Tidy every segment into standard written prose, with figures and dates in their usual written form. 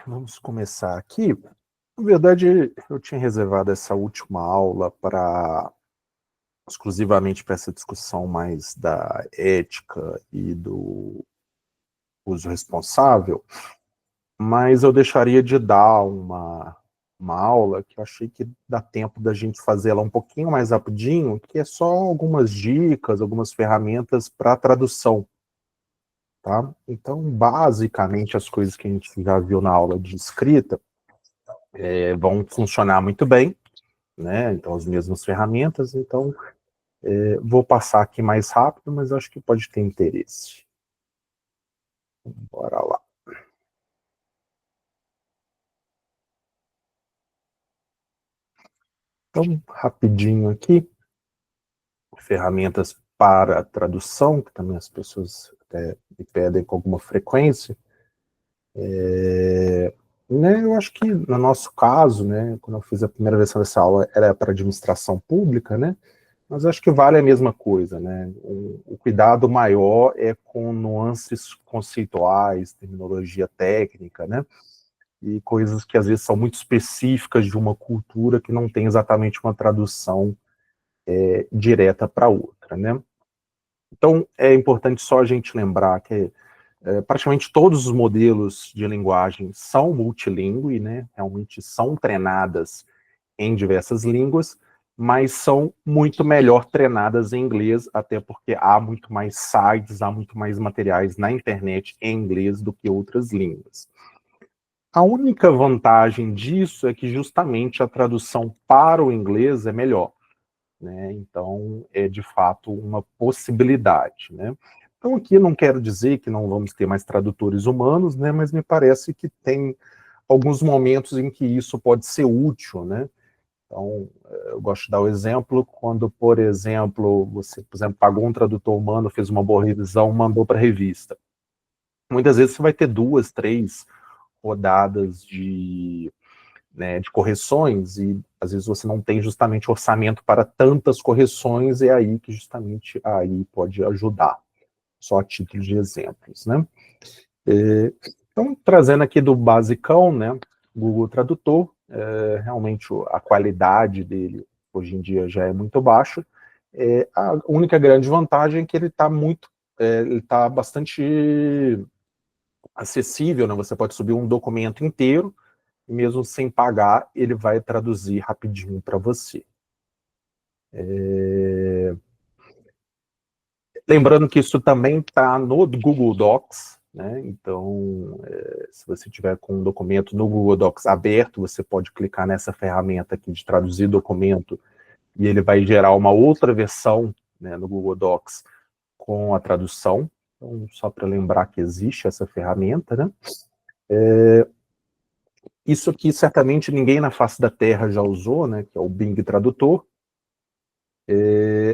Vamos começar aqui. Na verdade, eu tinha reservado essa última aula para exclusivamente para essa discussão mais da ética e do uso responsável, mas eu deixaria de dar uma aula que eu achei que dá tempo da gente fazer ela um pouquinho mais rapidinho, que é só algumas dicas, algumas ferramentas para tradução, tá? Então, basicamente, as coisas que a gente já viu na aula de escrita vão funcionar muito bem, né? Então, as mesmas ferramentas. Então, vou passar aqui mais rápido, mas acho que pode ter interesse. Bora lá. Então, rapidinho aqui, ferramentas para tradução, que também as pessoas até me pedem com alguma frequência. Né, eu acho que no nosso caso, né, quando eu fiz a primeira versão dessa aula, era para administração pública, né? Mas acho que vale a mesma coisa, né? O cuidado maior é com nuances conceituais, terminologia técnica, né? E coisas que às vezes são muito específicas de uma cultura que não tem exatamente uma tradução direta para outra, né? Então, é importante só a gente lembrar que praticamente todos os modelos de linguagem são multilingüe, né? Realmente são treinadas em diversas línguas, mas são muito melhor treinadas em inglês, até porque há muito mais sites, há muito mais materiais na internet em inglês do que outras línguas. A única vantagem disso é que justamente a tradução para o inglês é melhor, né? Então, é de fato uma possibilidade, né? Então, aqui não quero dizer que não vamos ter mais tradutores humanos, né? Mas me parece que tem alguns momentos em que isso pode ser útil, né? Então, eu gosto de dar o exemplo quando, por exemplo, você, por exemplo, pagou um tradutor humano, fez uma boa revisão, mandou para a revista. Muitas vezes você vai ter 2, 3 rodadas né, de correções e às vezes você não tem justamente orçamento para tantas correções, é aí que justamente aí pode ajudar, só a título de exemplos, né? Então, trazendo aqui do basicão, né, Google Tradutor, realmente a qualidade dele hoje em dia já é muito baixa. A única grande vantagem é que ele está ele está bastante acessível, né? Você pode subir um documento inteiro e mesmo sem pagar, ele vai traduzir rapidinho para você. Lembrando que isso também está no Google Docs, né? Então, se você tiver com um documento no Google Docs aberto, você pode clicar nessa ferramenta aqui de traduzir documento e ele vai gerar uma outra versão, né, no Google Docs com a tradução. Então, só para lembrar que existe essa ferramenta, né? Isso aqui certamente ninguém na face da Terra já usou, né? Que é o Bing Tradutor.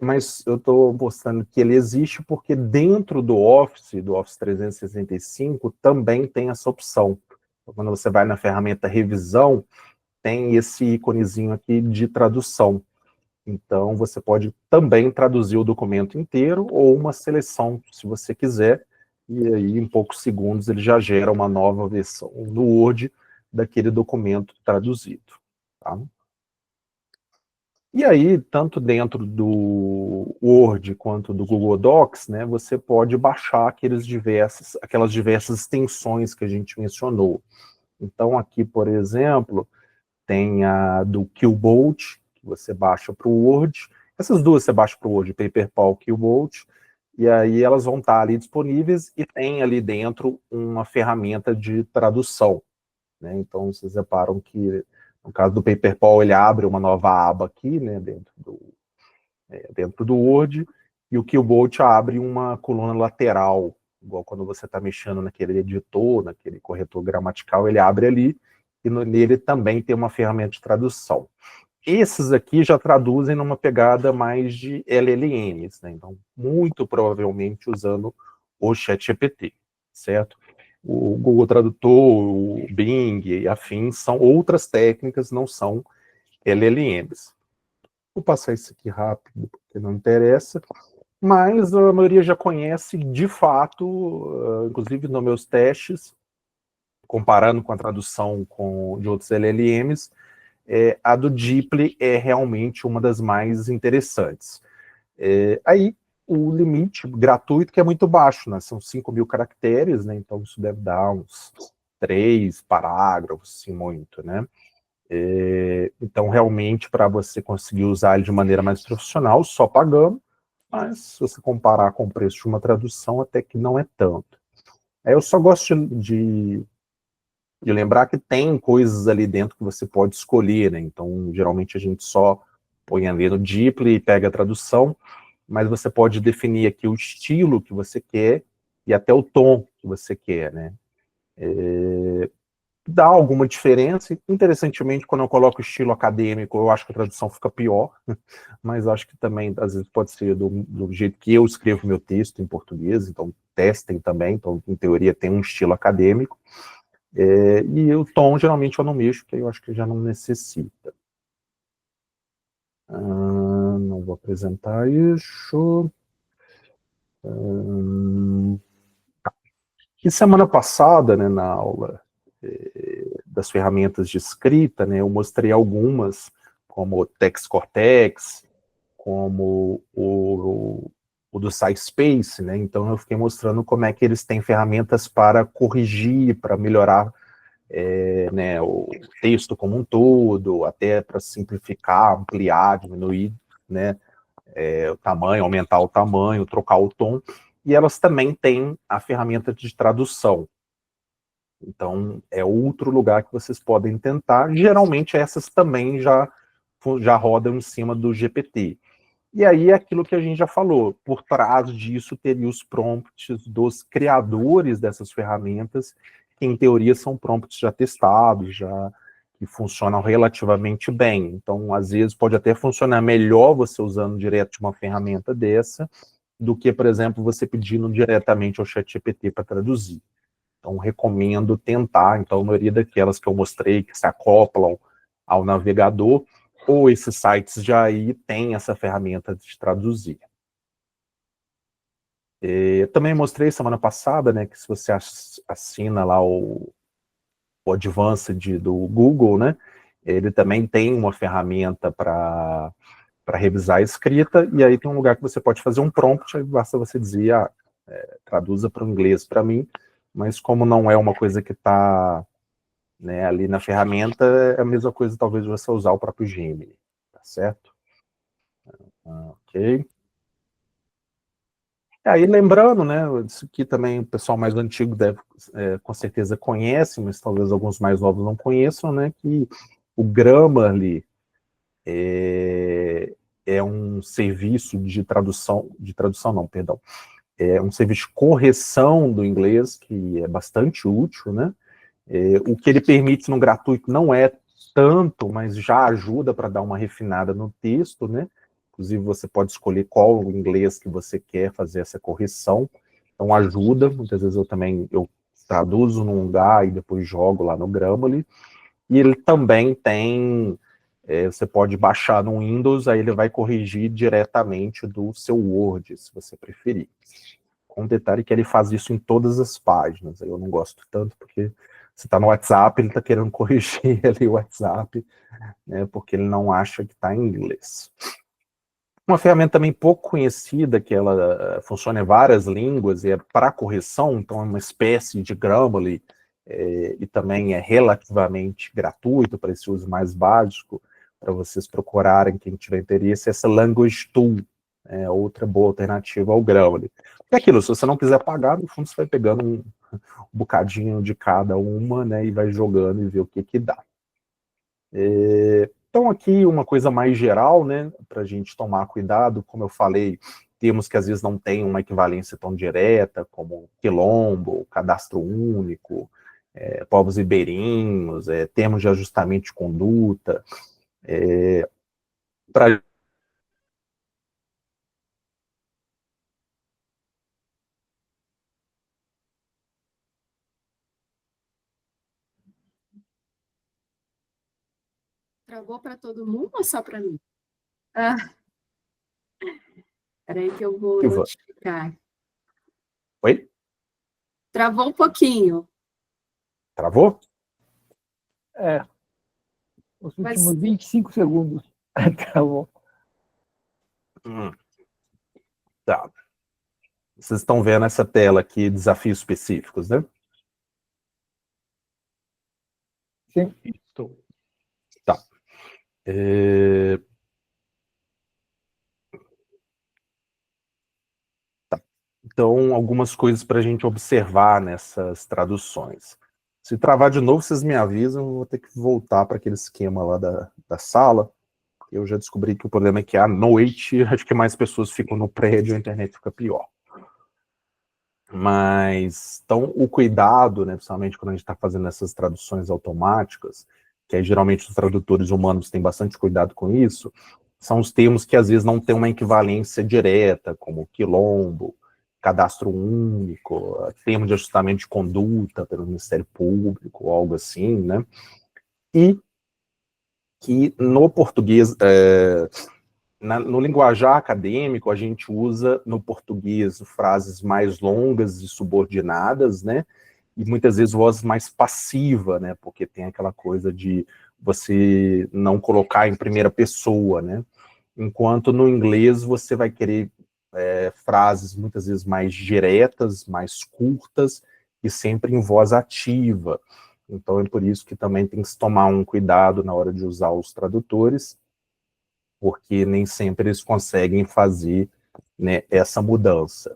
Mas eu estou mostrando que ele existe porque dentro do Office 365, também tem essa opção. Então, quando você vai na ferramenta revisão, tem esse íconezinho aqui de tradução. Então, você pode também traduzir o documento inteiro ou uma seleção, se você quiser, e aí em poucos segundos ele já gera uma nova versão no Word daquele documento traduzido. Tá? E aí, tanto dentro do Word quanto do Google Docs, né, você pode baixar aquelas diversas extensões que a gente mencionou. Então, aqui, por exemplo, tem a do Qbolt, que você baixa para o Word. Essas duas você baixa para o Word, Paperpal, Qbolt, e aí elas vão estar ali disponíveis e tem ali dentro uma ferramenta de tradução, né? Então, vocês reparam que no caso do Paperpal, ele abre uma nova aba aqui, né, dentro do Word, e o Qbolt abre uma coluna lateral, igual quando você está mexendo naquele editor, naquele corretor gramatical, ele abre ali, e nele também tem uma ferramenta de tradução. Esses aqui já traduzem numa pegada mais de LLMs, né? Então, muito provavelmente usando o ChatGPT, certo? O Google Tradutor, o Bing e afins são outras técnicas, não são LLMs. Vou passar isso aqui rápido, porque não interessa, mas a maioria já conhece de fato, inclusive nos meus testes, comparando com a tradução de outros LLMs, a do DeepL é realmente uma das mais interessantes. Aí, o limite gratuito que é muito baixo, né? São 5.000 caracteres, né? Então isso deve dar uns 3 parágrafos, assim, muito, né? Então, realmente, para você conseguir usar ele de maneira mais profissional, só pagando, mas se você comparar com o preço de uma tradução, até que não é tanto. Eu só gosto de lembrar que tem coisas ali dentro que você pode escolher, né? Então, geralmente a gente só põe ali no DeepL e pega a tradução, mas você pode definir aqui o estilo que você quer e até o tom que você quer, né? Dá alguma diferença. Interessantemente, quando eu coloco estilo acadêmico, eu acho que a tradução fica pior, mas acho que também, às vezes, pode ser do jeito que eu escrevo meu texto em português, então testem também, então, em teoria, tem um estilo acadêmico. E o tom, geralmente, eu não mexo, porque eu acho que já não necessita. Não vou apresentar isso. E semana passada, né, na aula das ferramentas de escrita, né, eu mostrei algumas, como o TextCortex, como o do SciSpace, né, então eu fiquei mostrando como é que eles têm ferramentas para corrigir, para melhorar né, o texto como um todo, até para simplificar, ampliar, diminuir, né, o tamanho, aumentar o tamanho, trocar o tom, e elas também têm a ferramenta de tradução. Então, é outro lugar que vocês podem tentar. Geralmente, essas também já rodam em cima do GPT. E aí, é aquilo que a gente já falou, por trás disso teria os prompts dos criadores dessas ferramentas, que em teoria são prompts já testados, já que funcionam relativamente bem. Então, às vezes, pode até funcionar melhor você usando direto de uma ferramenta dessa, do que, por exemplo, você pedindo diretamente ao ChatGPT para traduzir. Então, recomendo tentar. Então, a maioria daquelas que eu mostrei, que se acoplam ao navegador, ou esses sites já aí têm essa ferramenta de traduzir. Eu também mostrei semana passada, né, que se você assina lá o Advanced do Google, né, ele também tem uma ferramenta para revisar a escrita, e aí tem um lugar que você pode fazer um prompt, aí basta você dizer, traduza para o inglês para mim, mas como não é uma coisa que está, né, ali na ferramenta, é a mesma coisa talvez você usar o próprio Gemini, tá certo? Ok. Aí lembrando, né, isso aqui também o pessoal mais antigo deve, com certeza conhece, mas talvez alguns mais novos não conheçam, né, que o Grammarly é um serviço de tradução não, perdão, é um serviço de correção do inglês que é bastante útil, né, o que ele permite no gratuito não é tanto, mas já ajuda para dar uma refinada no texto, né? Inclusive, você pode escolher qual o inglês que você quer fazer essa correção. Então, ajuda. Muitas vezes eu traduzo num lugar e depois jogo lá no Grammarly. E ele também tem, você pode baixar no Windows, aí ele vai corrigir diretamente do seu Word, se você preferir. Com detalhe que ele faz isso em todas as páginas. Eu não gosto tanto, porque você está no WhatsApp, ele está querendo corrigir ali o WhatsApp, né, porque ele não acha que está em inglês. Uma ferramenta também pouco conhecida, que ela funciona em várias línguas, e é para correção, então é uma espécie de Grammarly, e também é relativamente gratuito para esse uso mais básico, para vocês procurarem, quem tiver interesse, essa Language Tool, outra boa alternativa ao Grammarly. É aquilo, se você não quiser pagar, no fundo você vai pegando um bocadinho de cada uma, né, e vai jogando e ver o que que dá. Então aqui uma coisa mais geral, né, para a gente tomar cuidado, como eu falei, termos que às vezes não têm uma equivalência tão direta, como quilombo, cadastro único, povos ribeirinhos, termos de ajustamento de conduta, para Travou para todo mundo ou só para mim? Ah, peraí que eu vou notificar. Oi? Travou um pouquinho. Travou? Os últimos 25 segundos. Tá bom. Tá. Vocês estão vendo essa tela aqui, desafios específicos, né? Sim. Estou. Tá. Então, algumas coisas para a gente observar nessas traduções. Se travar de novo, vocês me avisam, eu vou ter que voltar para aquele esquema lá da sala. Eu já descobri que o problema é que à noite, acho que mais pessoas ficam no prédio, a internet fica pior. Mas, então, o cuidado, né, principalmente quando a gente está fazendo essas traduções automáticas, que aí, geralmente os tradutores humanos têm bastante cuidado com isso, são os termos que às vezes não têm uma equivalência direta, como quilombo, cadastro único, termo de ajustamento de conduta pelo Ministério Público, algo assim, né? E que no português, no linguajar acadêmico, a gente usa no português frases mais longas e subordinadas, né? E muitas vezes voz mais passiva, né? Porque tem aquela coisa de você não colocar em primeira pessoa, né? Enquanto no inglês você vai querer frases muitas vezes mais diretas, mais curtas e sempre em voz ativa. Então é por isso que também tem que se tomar um cuidado na hora de usar os tradutores, porque nem sempre eles conseguem fazer, né, essa mudança.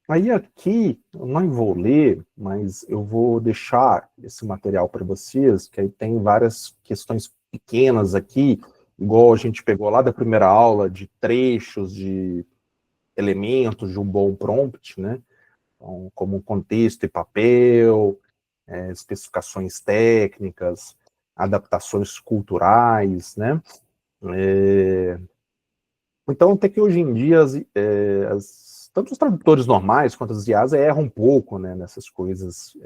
Aí aqui, eu não vou ler, mas eu vou deixar esse material para vocês, que aí tem várias questões pequenas aqui, igual a gente pegou lá da primeira aula, de trechos, de elementos de um bom prompt, né? Então, como contexto e papel, especificações técnicas, adaptações culturais, né? Então, até que hoje em dia, tanto os tradutores normais quanto as IAs erram um pouco, né, nessas coisas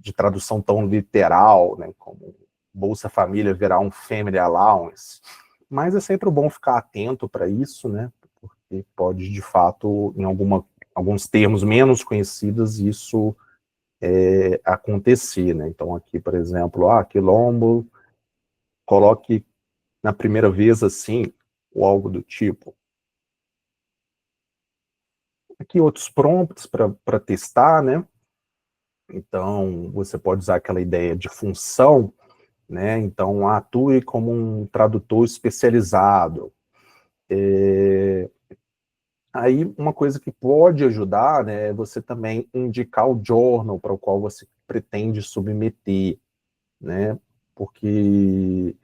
de tradução tão literal, né, como Bolsa Família virar um Family Allowance. Mas é sempre bom ficar atento para isso, né, porque pode, de fato, em alguns termos menos conhecidos, isso acontecer, né. Então, aqui, por exemplo, quilombo, coloque na primeira vez assim, ou algo do tipo. Aqui outros prompts para testar, né? Então, você pode usar aquela ideia de função, né? Então, atue como um tradutor especializado. Aí, uma coisa que pode ajudar, né, é você também indicar o journal para o qual você pretende submeter, né? Porque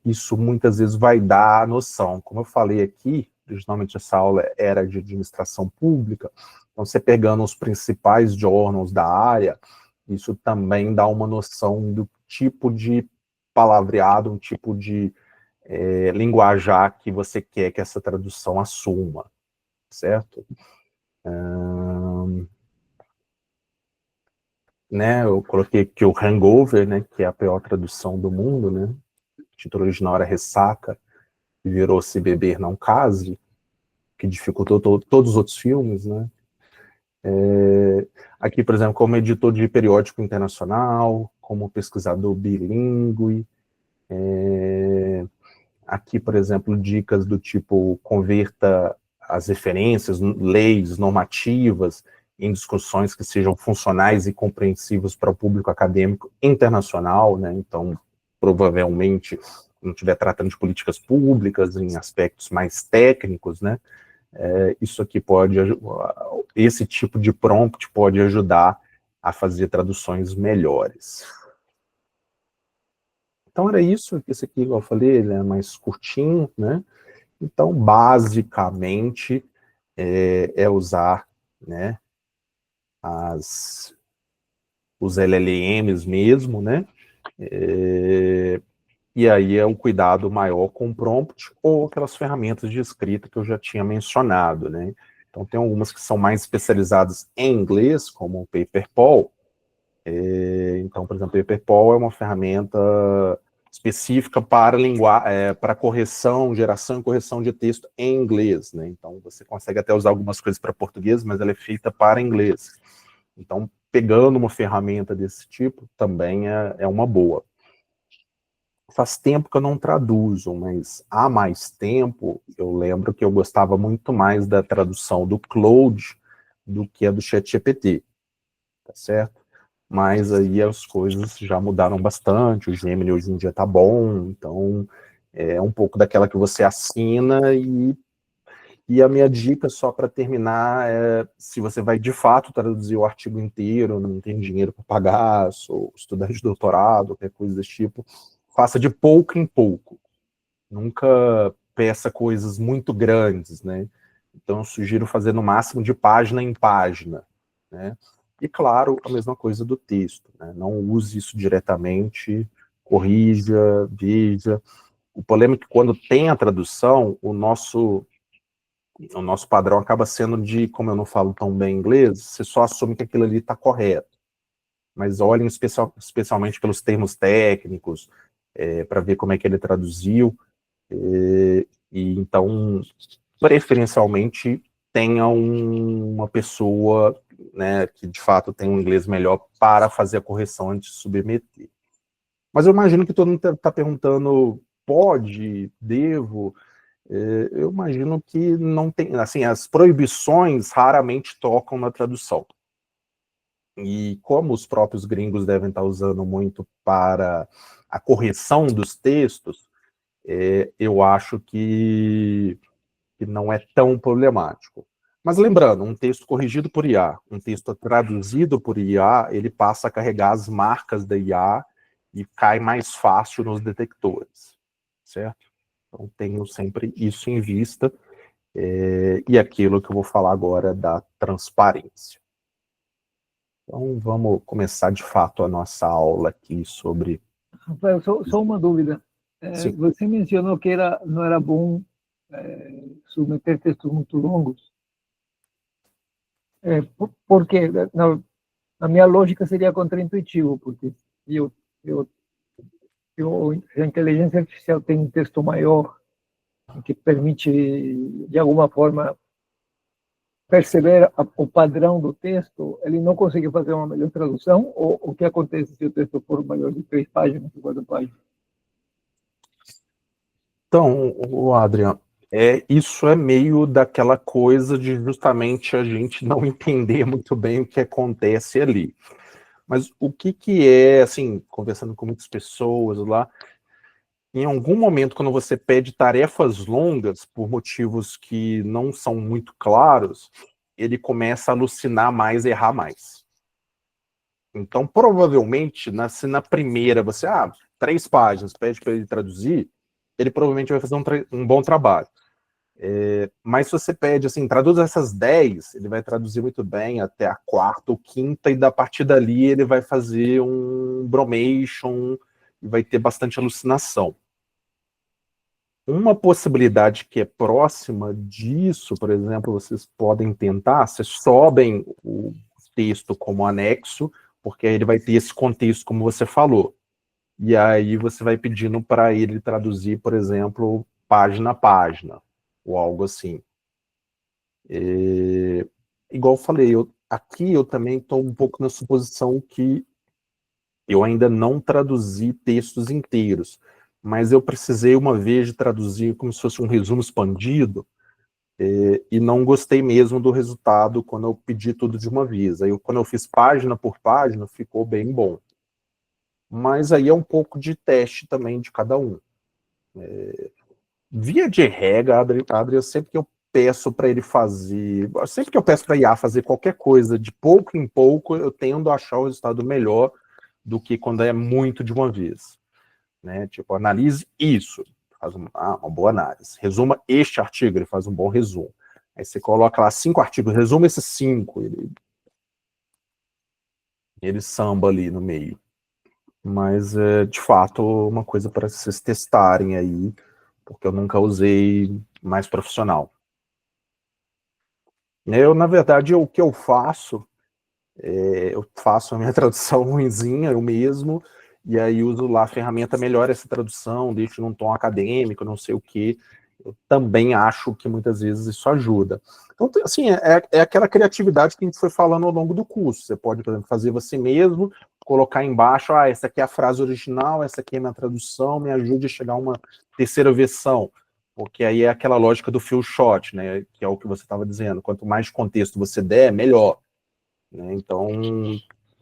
isso muitas vezes vai dar a noção. Como eu falei aqui, originalmente essa aula era de administração pública, então você pegando os principais journals da área, isso também dá uma noção do tipo de palavreado, um tipo de linguajar que você quer que essa tradução assuma, certo? Né, eu coloquei aqui o Hangover, né, que é a pior tradução do mundo, né? O título original era Ressaca, e virou Se Beber Não Case, que dificultou todos os outros filmes, né? Aqui, por exemplo, como editor de periódico internacional, como pesquisador bilíngue. Aqui, por exemplo, dicas do tipo converta as referências, leis normativas em discussões que sejam funcionais e compreensivas para o público acadêmico internacional, né? Então, provavelmente, não estiver tratando de políticas públicas em aspectos mais técnicos, né? Isso aqui esse tipo de prompt pode ajudar a fazer traduções melhores. Então era isso, esse aqui, igual eu falei, ele é mais curtinho, né? Então, basicamente, usar, né, os LLMs mesmo, né? E aí é um cuidado maior com o prompt ou aquelas ferramentas de escrita que eu já tinha mencionado, né? Então tem algumas que são mais especializadas em inglês, como o Paperpol. Então, por exemplo, o Paperpol é uma ferramenta específica para para correção, geração e correção de texto em inglês, né? Então, você consegue até usar algumas coisas para português, mas ela é feita para inglês. Então, pegando uma ferramenta desse tipo, também é uma boa. Faz tempo que eu não traduzo, mas há mais tempo, eu lembro que eu gostava muito mais da tradução do Claude do que a do ChatGPT, tá certo? Mas aí as coisas já mudaram bastante, o Gemini hoje em dia tá bom, então é um pouco daquela que você assina e a minha dica, só para terminar, é se você vai de fato traduzir o artigo inteiro, não tem dinheiro para pagar, sou estudante de doutorado, qualquer coisa desse tipo, faça de pouco em pouco. Nunca peça coisas muito grandes, né? Então eu sugiro fazer no máximo de página em página, né? E claro, a mesma coisa do texto, né? Não use isso diretamente, corrija, veja. O problema é que quando tem a tradução, o nosso padrão acaba sendo de, como eu não falo tão bem inglês, você só assume que aquilo ali está correto. Mas olhem especialmente pelos termos técnicos, para ver como é que ele traduziu, e então, preferencialmente, tenha uma pessoa, né, que de fato tem um inglês melhor para fazer a correção antes de submeter. Mas eu imagino que todo mundo está perguntando, pode, devo? Eu imagino que não tem, assim, as proibições raramente tocam na tradução. E como os próprios gringos devem estar usando muito para a correção dos textos, eu acho que não é tão problemático. Mas lembrando, um texto corrigido por IA, um texto traduzido por IA, ele passa a carregar as marcas da IA e cai mais fácil nos detectores, certo? Então tenho sempre isso em vista, e aquilo que eu vou falar agora da transparência. Então vamos começar de fato a nossa aula aqui sobre... Rafael, só uma dúvida. Sim. Você mencionou que não era bom submeter textos muito longos. Por quê? Na minha lógica seria contraintuitivo, porque a inteligência artificial tem um texto maior que permite, de alguma forma, perceber o padrão do texto, ele não consegue fazer uma melhor tradução? Ou o que acontece se o texto for maior de 3 páginas, 4 páginas? Então, Adriano, isso é meio daquela coisa de justamente a gente não entender muito bem o que acontece ali. Mas o que é, assim, conversando com muitas pessoas lá, em algum momento, quando você pede tarefas longas, por motivos que não são muito claros, ele começa a alucinar mais e errar mais. Então, provavelmente, se na primeira você, 3 páginas, pede para ele traduzir, ele provavelmente vai fazer um bom trabalho. Mas se você pede, assim, traduz essas 10, ele vai traduzir muito bem até a 4ª ou 5ª, e da partir dali ele vai fazer um bromation, e vai ter bastante alucinação. Uma possibilidade que é próxima disso, por exemplo, vocês podem tentar, vocês sobem o texto como anexo, porque aí ele vai ter esse contexto, como você falou. E aí você vai pedindo para ele traduzir, por exemplo, página a página, ou algo assim. Igual eu falei, aqui eu também estou um pouco na suposição que eu ainda não traduzi textos inteiros, mas eu precisei uma vez de traduzir como se fosse um resumo expandido, e não gostei mesmo do resultado quando eu pedi tudo de uma vez. Aí quando eu fiz página por página, ficou bem bom. Mas aí é um pouco de teste também de cada um. Via de regra, Adri, sempre que eu peço para ele fazer, sempre que eu peço para IA fazer qualquer coisa de pouco em pouco, eu tendo a achar o resultado melhor do que quando é muito de uma vez. Né? Tipo, analise isso, faz uma boa análise. Resuma este artigo, ele faz um bom resumo. Aí você coloca lá 5 artigos, resuma esses 5, ele samba ali no meio. Mas é, de fato, uma coisa para vocês testarem aí, porque eu nunca usei mais profissional. Na verdade, o que eu faço a minha tradução ruinzinha, eu mesmo, e aí uso lá a ferramenta, melhora essa tradução, deixo num tom acadêmico, não sei o quê. Eu também acho que muitas vezes isso ajuda. Então, assim, é aquela criatividade que a gente foi falando ao longo do curso. Você pode, por exemplo, fazer você mesmo, colocar embaixo, essa aqui é a frase original, essa aqui é a minha tradução, me ajude a chegar a uma terceira versão. Porque aí é aquela lógica do few shot, né, que é o que você estava dizendo. Quanto mais contexto você der, melhor. Né? Então,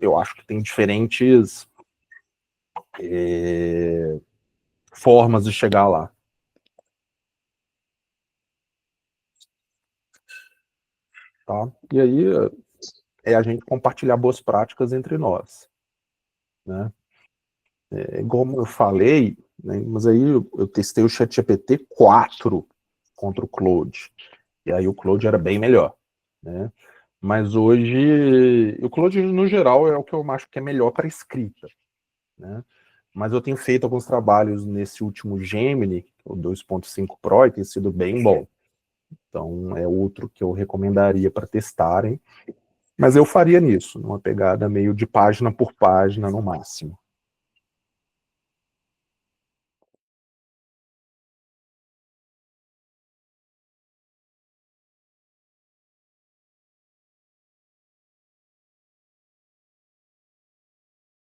eu acho que tem diferentes formas de chegar lá. Tá? E aí é a gente compartilhar boas práticas entre nós. Né? Como eu falei, né, mas aí eu testei o ChatGPT 4 contra o Claude. E aí o Claude era bem melhor. Né? Mas hoje, o Claude, no geral, é o que eu acho que é melhor para escrita. Né? Mas eu tenho feito alguns trabalhos nesse último Gemini, o 2.5 Pro, e tem sido bem bom. Então, é outro que eu recomendaria para testarem. Mas eu faria nisso, numa pegada meio de página por página, no máximo.